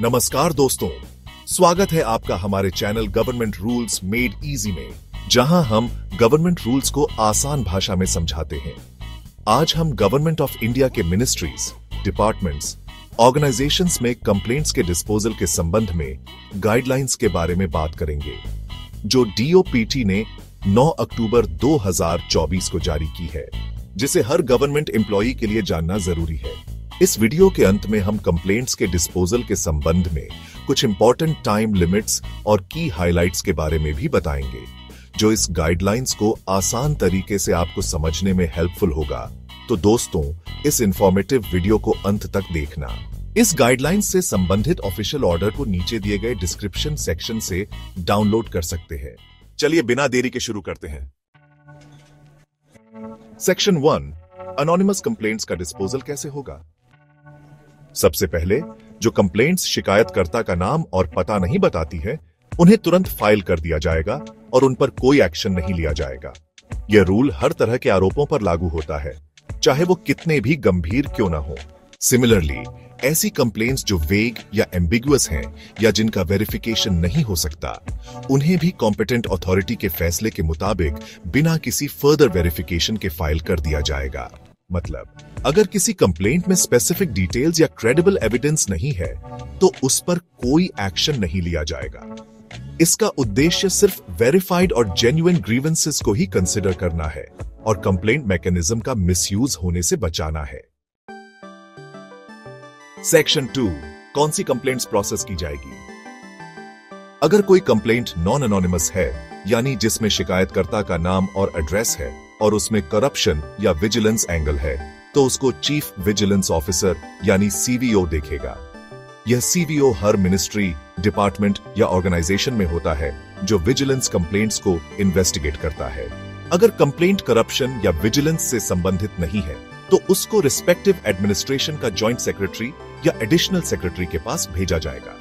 नमस्कार दोस्तों, स्वागत है आपका हमारे channel government rules made easy में, जहां हम गवर्नमेंट रूल्स को आसान भाषा में समझाते हैं। आज हम गवर्नमेंट ऑफ इंडिया के मिनिस्ट्रीज, डिपार्टमेंट्स, ऑर्गेनाइजेशंस में कंप्लेंट्स के डिस्पोजल के संबंध में गाइडलाइंस के बारे में बात करेंगे, जो डीओपीटी ने 9 अक्टूबर 2024 को जारी की है, जिसे हर गवर्नमेंट एम्प्लॉई के लिए जानना जरूरी है। इस वीडियो के अंत में हम कंप्लेंट्स के डिस्पोजल के संबंध में कुछ इंपॉर्टेंट टाइम लिमिट्स और की हाइलाइट्स के बारे में भी बताएंगे, जो इस गाइडलाइंस को आसान तरीके से आपको समझने में हेल्पफुल होगा। तो दोस्तों, इस इंफॉर्मेटिव वीडियो को अंत तक देखना। इस गाइडलाइंस से संबंधित ऑफिशियल ऑर्डर को नीचे दिए गए डिस्क्रिप्शन सेक्शन से डाउनलोड कर सकते हैं। चलिए बिना देरी के शुरू करते हैं। सेक्शन 1, अनोनिमस कंप्लेंट्स का डिस्पोजल कैसे होगा। सबसे पहले, जो कंप्लेंट्स शिकायतकर्ता का नाम और पता नहीं बताती है, उन्हें तुरंत फाइल कर दिया जाएगा और उन पर कोई एक्शन नहीं लिया जाएगा। यह रूल हर तरह के आरोपों पर लागू होता है, चाहे वो कितने भी गंभीर क्यों ना हो। सिमिलरली, ऐसी कंप्लेंट्स जो वेग या एम्बिगुअस हैं या जिनका वेरिफिकेशन नहीं हो सकता, उन्हें भी कॉम्पिटेंट अथॉरिटी के फैसले के मुताबिक बिना किसी फर्दर वेरिफिकेशन के फाइल कर दिया जाएगा। मतलब, अगर किसी कंप्लेंट में स्पेसिफिक डिटेल्स या क्रेडिबल एविडेंस नहीं है, तो उस पर कोई एक्शन नहीं लिया जाएगा। इसका उद्देश्य सिर्फ वेरीफाइड और जेन्युइन ग्रीवेंसेस को ही कंसिडर करना है और कंप्लेंट मैकेनिज्म का मिसयूज होने से बचाना है। सेक्शन 2, कौन सी कंप्लेंट्स प्रोसेस की जाएगी। अगर कोई कंप्लेंट नॉन एनोनिमस है, यानी जिसमें शिकायतकर्ता का नाम और एड्रेस है और उसमें करप्शन या विजिलेंस एंगल है, तो उसको चीफ विजिलेंस ऑफिसर यानी सीवीओ देखेगा। यह सीवीओ हर मिनिस्ट्री, डिपार्टमेंट या ऑर्गेनाइजेशन में होता है जो विजिलेंस कंप्लेंट्स को इन्वेस्टिगेट करता है। अगर कंप्लेंट करप्शन या विजिलेंस से संबंधित नहीं है, तो उसको रिस्पेक्टिव एडमिनिस्ट्रेशन का जॉइंट सेक्रेटरी या एडिशनल सेक्रेटरी के पास भेजा जाएगा।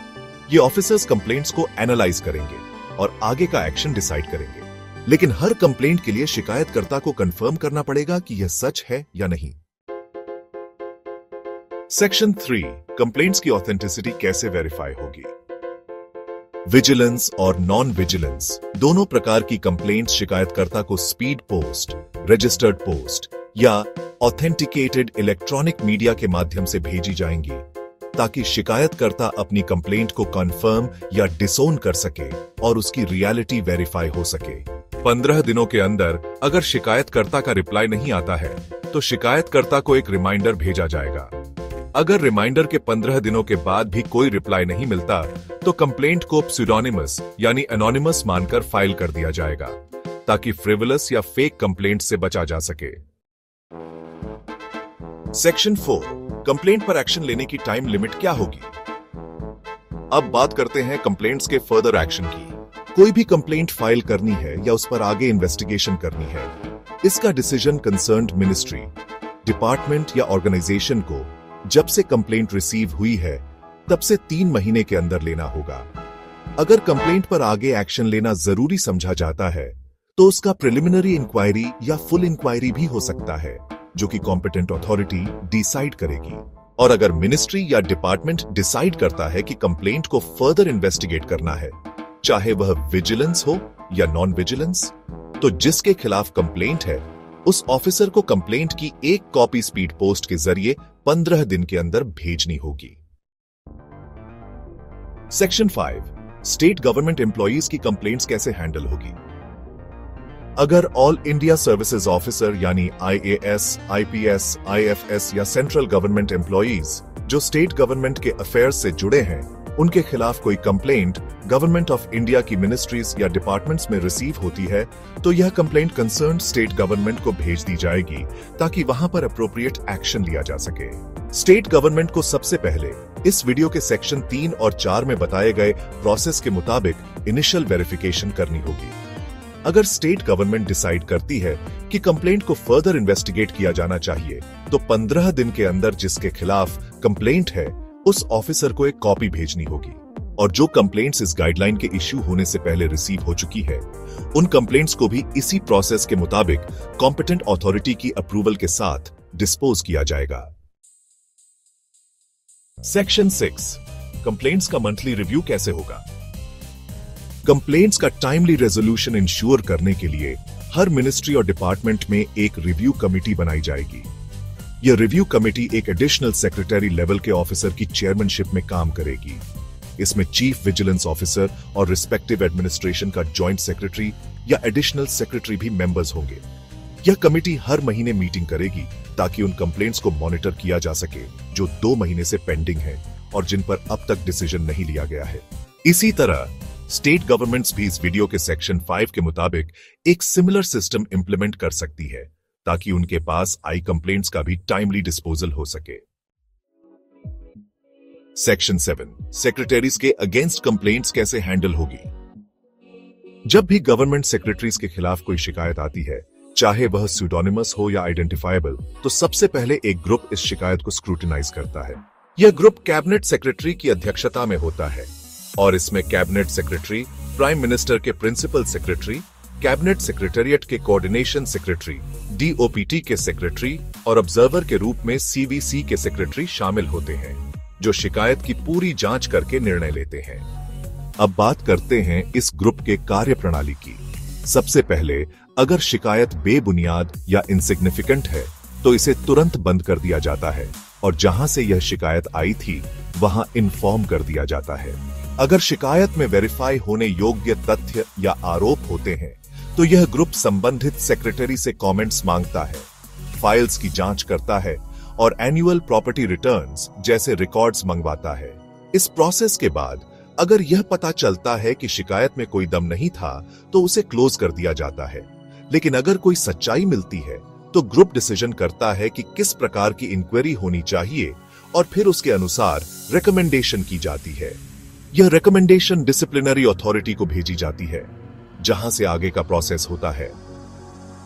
ये ऑफिसर्स कंप्लेंट्स को एनालाइज करेंगे और आगे का एक्शन डिसाइड करेंगे। लेकिन हर कंप्लेंट के लिए शिकायतकर्ता को कंफर्म करना पड़ेगा कि यह सच है या नहीं। सेक्शन 3, कंप्लेंट्स की ऑथेंटिसिटी कैसे वेरीफाई होगी। विजिलेंस और नॉन विजिलेंस दोनों प्रकार की कंप्लेंट्स शिकायतकर्ता को स्पीड पोस्ट, रजिस्टर्ड पोस्ट या ऑथेंटिकेटेड इलेक्ट्रॉनिक मीडिया के माध्यम से भेजी जाएंगी, ताकि शिकायतकर्ता अपनी कंप्लेंट को कंफर्म या डिसोन कर सके और उसकी रियलिटी वेरीफाई हो सके। 15 दिनों के अंदर अगर शिकायतकर्ता का रिप्लाई नहीं आता है, तो शिकायतकर्ता को एक रिमाइंडर भेजा जाएगा। अगर रिमाइंडर के 15 दिनों के बाद भी कोई रिप्लाई नहीं मिलता, तो कंप्लेंट को प्सेudोनिमस यानी एनोनिमस मानकर फाइल कर दिया जाएगा, ताकि फ्रिवलस या फेक कंप्लेंट से बचा जा सके। सेक्शन 4, कंप्लेंट पर एक्शन लेने की टाइम लिमिट क्या होगी। अब बात करते हैं कंप्लेंट्स के फर्दर एक्शन की। कोई भी कंप्लेंट फाइल करनी है या उस पर आगे इन्वेस्टिगेशन करनी है, इसका डिसीजन कंसर्न्ड मिनिस्ट्री, डिपार्टमेंट या ऑर्गेनाइजेशन को जब से कंप्लेंट रिसीव हुई है तब से 3 महीने के अंदर लेना होगा। अगर कंप्लेंट पर आगे एक्शन लेना जरूरी समझा जाता है, तो उसका प्रिलिमिनरी इंक्वायरी या फुल इंक्वायरी भी हो सकता है, जो कि कॉम्पिटेंट अथॉरिटी डिसाइड करेगी। और अगर मिनिस्ट्री या डिपार्टमेंट डिसाइड करता है कि कंप्लेंट को फर्दर इन्वेस्टिगेट करना है, चाहे वह विजिलेंस हो या नॉन विजिलेंस, तो जिसके खिलाफ कंप्लेंट है, उस ऑफिसर को कंप्लेंट की एक कॉपी स्पीड पोस्ट के जरिए 15 दिन के अंदर भेजनी होगी। सेक्शन 5, स्टेट गवर्नमेंट एम्प्लॉइज की कंप्लेंट्स कैसे हैंडल होगी। अगर ऑल इंडिया सर्विसेज ऑफिसर यानी IAS, IPS, IFS या सेंट्रल गवर्नमेंट एम्प्लॉइज जो स्टेट गवर्नमेंट के अफेयर्स से जुड़े हैं, उनके खिलाफ कोई कंप्लेंट गवर्नमेंट ऑफ इंडिया की मिनिस्ट्रीज या डिपार्टमेंट्स में रिसीव होती है, तो यह कंप्लेंट कंसर्न्ड स्टेट गवर्नमेंट को भेज दी जाएगी, ताकि वहां पर अप्रोप्रिएट एक्शन लिया जा सके। स्टेट गवर्नमेंट को सबसे पहले इस वीडियो के सेक्शन 3 और 4 में बताए गए प्रोसेस के मुताबिक इनिशियल वेरिफिकेशन करनी होगी। अगर स्टेट गवर्नमेंट डिसाइड करती है कि कंप्लेंट को फर्दर इन्वेस्टिगेट किया जाना चाहिए, तो 15 दिन के अंदर जिसके खिलाफ कंप्लेंट है, उस ऑफिसर को एक कॉपी भेजनी होगी। और जो कंप्लेंट्स इस गाइडलाइन के इश्यू होने से पहले रिसीव हो चुकी है, उन कंप्लेंट्स को भी इसी प्रोसेस के मुताबिक कॉम्पिटेंट अथॉरिटी की अप्रूवल के साथ डिस्पोज किया जाएगा। सेक्शन 6, कंप्लेंट्स का मंथली रिव्यू कैसे होगा? कंप्लेंट्स का टाइमली रेजोल्यूशन इंश्योर करने के लिए हर मिनिस्ट्री और डिपार्टमेंट में एक रिव्यू कमेटी बनाई जाएगी। यह रिव्यू कमेटी एक एडिशनल सेक्रेटरी लेवल के ऑफिसर की चेयरमैनशिप में काम करेगी। इसमें चीफ विजिलेंस ऑफिसर और रिस्पेक्टिव एडमिनिस्ट्रेशन का जॉइंट सेक्रेटरी या एडिशनल सेक्रेटरी भी मेंबर्स होंगे। यह कमेटी हर महीने मीटिंग करेगी ताकि उन कंप्लेंट्स को मॉनिटर किया जा सके जो 2 महीने से पेंडिंग है और जिन पर अब तक डिसीजन नहीं लिया गया है। इसी तरह स्टेट गवर्नमेंट्स भी इस वीडियो के सेक्शन 5 के मुताबिक एक सिमिलर सिस्टम इंप्लीमेंट कर सकती है ताकि उनके पास आई कंप्लेंट्स का भी टाइमली डिस्पोजल हो सके। सेक्शन 7 सेक्रेटरीज के अगेंस्ट कंप्लेंट्स कैसे हैंडल होगी? जब भी गवर्नमेंट सेक्रेटरीज के खिलाफ कोई शिकायत आती है, चाहे वह स्यूडोनिमस हो या आइडेंटिफाइबल, तो सबसे पहले एक ग्रुप इस शिकायत को स्क्रूटिनाइज करता है। यह ग्रुप कैबिनेट सेक्रेटरी की अध्यक्षता में होता है और इसमें कैबिनेट सेक्रेटरी, प्राइम मिनिस्टर के प्रिंसिपल सेक्रेटरी, कैबिनेट सेक्रेटेरिएट के कोऑर्डिनेशन सेक्रेटरी, डीओपीटी के सेक्रेटरी और ऑब्जर्वर के रूप में सीवीसी के सेक्रेटरी शामिल होते हैं, जो शिकायत की पूरी जांच करके निर्णय लेते हैं। अब बात करते हैं इस ग्रुप के कार्यप्रणाली की। सबसे पहले अगर शिकायत बेबुनियाद या इनसिग्निफिकेंट है तो इसे तुरंत बंद कर दिया जाता है और जहां से यह शिकायत आई थी वहां इन्फॉर्म कर दिया जाता है। अगर शिकायत में वेरीफाई होने योग्य तथ्य या आरोप होते हैं तो यह ग्रुप संबंधित सेक्रेटरी से कमेंट्स मांगता है, फाइल्स की जांच करता है और एनुअल प्रॉपर्टी रिटर्न्स जैसे रिकॉर्ड्स मंगवाता है। इस प्रोसेस के बाद अगर यह पता चलता है कि शिकायत में कोई दम नहीं था तो उसे क्लोज कर दिया जाता है। लेकिन अगर कोई सच्चाई मिलती है तो ग्रुप डिसीजन करता है कि किस प्रकार की इंक्वायरी होनी चाहिए और फिर उसके अनुसार रिकमेंडेशन की जाती है। यह रिकमेंडेशन डिसिप्लिनरी अथॉरिटी को भेजी जाती है, जहां से आगे का प्रोसेस होता है।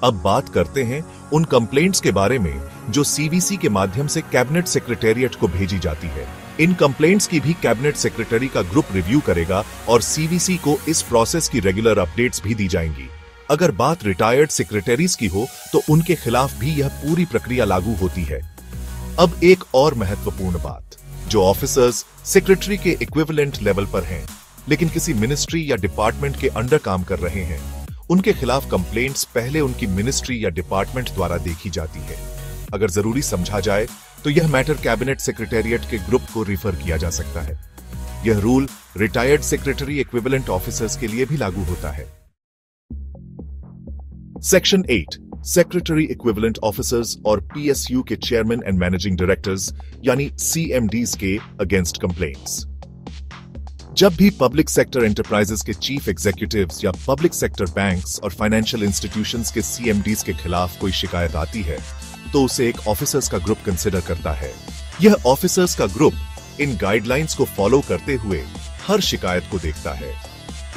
अब बात करते हैं उन कंप्लेंट्स के बारे में जो सीवीसी के माध्यम से कैबिनेट सेक्रेटेरिएट को भेजी जाती है। इन कंप्लेंट्स की भी कैबिनेट सेक्रेटरी का ग्रुप रिव्यू करेगा और सीवीसी को इस प्रोसेस की रेगुलर अपडेट्स भी दी जाएंगी। अगर बात रिटायर्ड सेक्रेटरीज की हो तो उनके खिलाफ भी यह पूरी प्रक्रिया लागू होती है। अब एक और महत्वपूर्ण बात, जो ऑफिसर्स सेक्रेटरी के इक्विवेलेंट लेवल पर हैं लेकिन किसी मिनिस्ट्री या डिपार्टमेंट के अंडर काम कर रहे हैं, उनके खिलाफ कंप्लेंट्स पहले उनकी मिनिस्ट्री या डिपार्टमेंट द्वारा देखी जाती है। अगर जरूरी समझा जाए तो यह मैटर कैबिनेट सेक्रेटेरिएट के ग्रुप को रिफर किया जा सकता है। यह rule retired secretary equivalent officers के लिए भी लागू होता है। सेक्शन 8 सेक्रेटरी इक्विवेलेंट ऑफिसर्स और पीएसयू के चेयरमैन एंड मैनेजिंग डायरेक्टर्स यानी सीएमडीज के अगेंस्ट कंप्लेंट्स। जब भी पब्लिक सेक्टर एंटरप्राइजेस के चीफ एग्जीक्यूटिव्स या पब्लिक सेक्टर बैंक्स और फाइनेंशियल इंस्टीट्यूशंस के सीएमडीज के खिलाफ कोई शिकायत आती है तो उसे एक ऑफिसर्स का ग्रुप कंसिडर करता है। यह ऑफिसर्स का ग्रुप इन गाइडलाइंस को फॉलो करते हुए हर शिकायत को देखता है।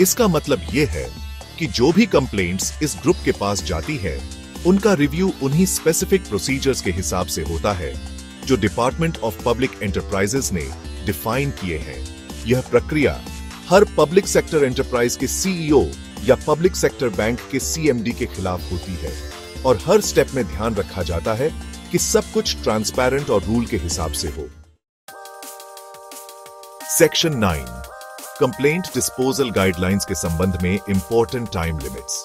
इसका मतलब यह है कि जो भी कंप्लेंट्स इस ग्रुप के पास जाती है उनका रिव्यू उन्हीं स्पेसिफिक प्रोसीजर्स के हिसाब से होता है जो डिपार्टमेंट ऑफ पब्लिक एंटरप्राइजेस ने डिफाइन किए हैं। यह प्रक्रिया हर पब्लिक सेक्टर एंटरप्राइज के सीईओ या पब्लिक सेक्टर बैंक के सीएमडी के खिलाफ होती है और हर स्टेप में ध्यान रखा जाता है कि सब कुछ ट्रांसपेरेंट और रूल के हिसाब से हो। सेक्शन 9 कंप्लेंट डिस्पोजल गाइडलाइंस के संबंध में important time limits.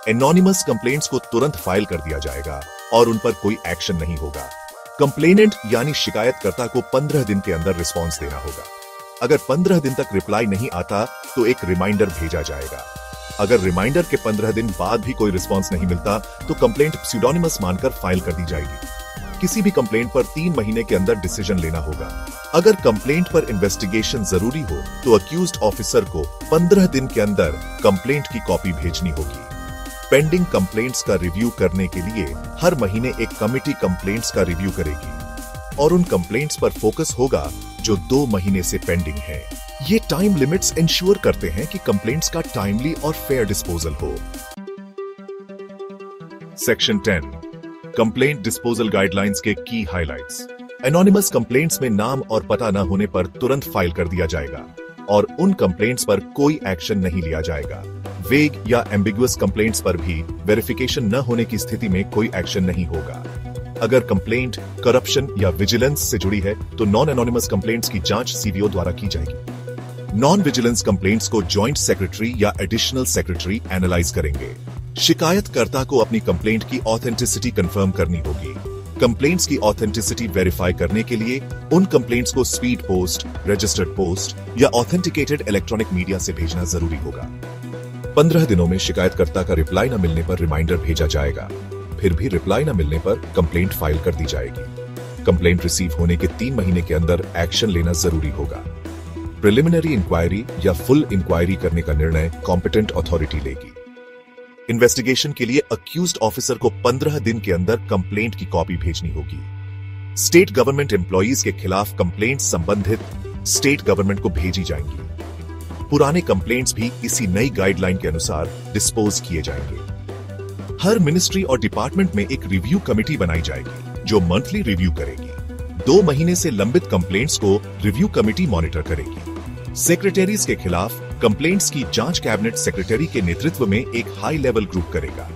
Anonymous complaints को तुरंत फाइल कर दिया जाएगा और उन पर कोई एक्शन नहीं होगा। कंप्लेनेंट यानी शिकायतकर्ता को 15 दिन के अंदर रिस्पॉन्स देना होगा। अगर 15 दिन तक रिप्लाई नहीं आता तो एक रिमाइंडर भेजा जाएगा। अगर रिमाइंडर के 15 दिन बाद भी कोई रिस्पॉन्स नहीं मिलता तो कंप्लेंट प्स्यूडोनिमस मानकर फाइल कर दी जाएगी। किसी भी कंप्लेंट पर 3 महीने के अंदर डिसीजन लेना होगा। अगर कंप्लेंट पर इन्वेस्टिगेशन जरूरी हो तो अक्यूज्ड ऑफिसर को 15 दिन के अंदर कंप्लेंट की कॉपी भेजनी होगी। पेंडिंग कंप्लेंट्स का रिव्यू करने के लिए हर महीने एक कमिटी कंप्लेंट्स का रिव्यू करेगी और उन कंप्लेंट्स पर फोकस होगा जो 2 महीने से पेंडिंग है। ये टाइम लिमिट्स इंश्योर करते हैं कि कंप्लेंट्स का टाइमली और फेयर डिस्पोजल हो। सेक्शन 10 कंप्लेंट डिस्पोजल गाइडलाइंस के की हाइलाइट्स। एनोनिमस कंप्लेंट्स में नाम और पता न होने पर तुरंत फाइल कर दिया जाएगा और उन कंप्लेंट्स पर कोई एक्शन नहीं लिया जाएगा। वेग या एम्बिगुअस कंप्लेंट्स पर भी वेरिफिकेशन न होने की स्थिति में कोई एक्शन नहीं होगा। अगर कंप्लेंट करप्शन या विजिलेंस से जुड़ी है तो नॉन एनोनिमस कंप्लेंट्स की जांच सीवीओ द्वारा की जाएगी। नॉन विजिलेंस कंप्लेंट्स को जॉइंट सेक्रेटरी या एडिशनल सेक्रेटरी एनालाइज करेंगे। शिकायतकर्ता को अपनी कंप्लेंट की ऑथेंटिसिटी कंफर्म करनी होगी। कंप्लेंट्स की ऑथेंटिसिटी वेरीफाई करने के लिए उन कंप्लेंट्स को स्पीड पोस्ट, रजिस्टर्ड पोस्ट या ऑथेंटिकेटेड इलेक्ट्रॉनिक मीडिया से भेजना जरूरी होगा। 15 दिनों में शिकायतकर्ता का रिप्लाई न मिलने पर रिमाइंडर भेजा जाएगा। फिर भी रिप्लाई न मिलने पर कंप्लेंट फाइल कर दी जाएगी। कंप्लेंट रिसीव होने के 3 महीने के अंदर एक्शन लेना जरूरी होगा। प्रिलिमिनरी इंक्वायरी या फुल इंक्वायरी करने का निर्णय कॉम्पिटेंट अथॉरिटी लेगी। इन्वेस्टिगेशन के लिए अक्यूज्ड ऑफिसर को 15 दिन के अंदर कंप्लेंट की कॉपी भेजनी होगी। स्टेट गवर्नमेंट एम्प्लॉइज के खिलाफ कंप्लेंट संबंधित स्टेट गवर्नमेंट को भेजी जाएंगी। पुराने कंप्लेंट्स भी इसी नई गाइडलाइन के अनुसार डिस्पोज किए जाएंगे। हर मिनिस्ट्री और डिपार्टमेंट में एक रिव्यू कमेटी बनाई जाएगी जो मंथली रिव्यू करेगी। 2 महीने से लंबित कंप्लेंट्स को रिव्यू कमेटी मॉनिटर करेगी। सेक्रेटरीज के खिलाफ कंप्लेंट्स की जांच कैबिनेट सेक्रेटरी के नेतृत्व में एक हाई लेवल ग्रुप करेगा।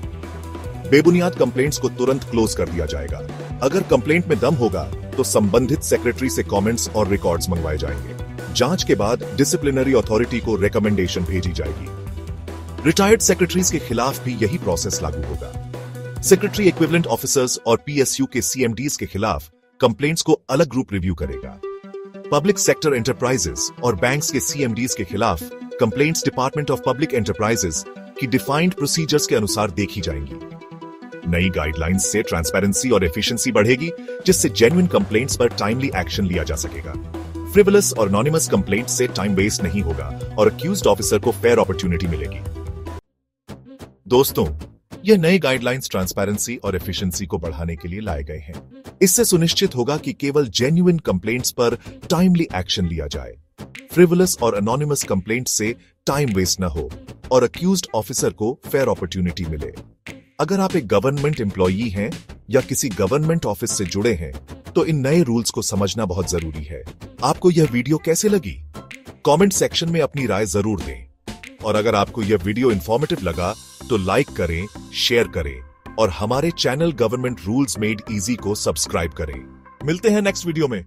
बेबुनियाद कंप्लेंट्स को तुरंत क्लोज कर दिया जाएगा। अगर कंप्लेंट में दम होगा तो संबंधित सेक्रेटरी से कमेंट्स और रिकॉर्ड्स मंगवाए जाएंगे। जांच के बाद डिसिप्लिनरी अथॉरिटी को रिकमेंडेशन भेजी जाएगी। रिटायर्ड सेक्रेटरीज के खिलाफ भी यही प्रोसेस लागू होगा। सेक्रेटरी इक्विवेलेंट ऑफिसर्स और पीएसयू के सीएमडीज के खिलाफ कंप्लेंट्स को अलग ग्रुप रिव्यू करेगा। पब्लिक सेक्टर एंटरप्राइजेस और बैंक्स के सीएमडीज के खिलाफ complaints department of public enterprises की डिफाइंड प्रोसीजर्स के अनुसार देखी जाएंगी। नई गाइडलाइंस से ट्रांसपेरेंसी और एफिशिएंसी बढ़ेगी, जिससे जेन्युइन कंप्लेंट्स पर टाइमली एक्शन लिया जा सकेगा। फ्रिवलस और एनोनिमस कंप्लेंट से टाइम वेस्ट नहीं होगा और अक्यूज्ड ऑफिसर को फेयर अपॉर्चुनिटी मिलेगी। दोस्तों, ये नए गाइडलाइंस ट्रांसपेरेंसी और एफिशिएंसी को बढ़ाने के लिए लाए गए हैं। इससे सुनिश्चित होगा कि केवल जेन्युइन कंप्लेंट्स पर टाइमली एक्शन लिया जाए, फ्रिवलस और एनोनिमस कंप्लेंट से टाइम वेस्ट न हो और अक्यूज्ड ऑफिसर को फेयर अपॉर्चुनिटी मिले। अगर आप एक गवर्नमेंट एम्प्लॉई हैं या किसी गवर्नमेंट ऑफिस से जुड़े हैं तो इन नए रूल्स को समझना बहुत जरूरी है। आपको यह वीडियो कैसे लगी? कमेंट सेक्शन में अपनी राय जरूर दें। और अगर आपको यह वीडियो इंफॉर्मेटिव लगा तो लाइक करें, शेयर करें और हमारे channel government rules made easy को सब्सक्राइब करें। मिलते हैं नेक्स्ट वीडियो में।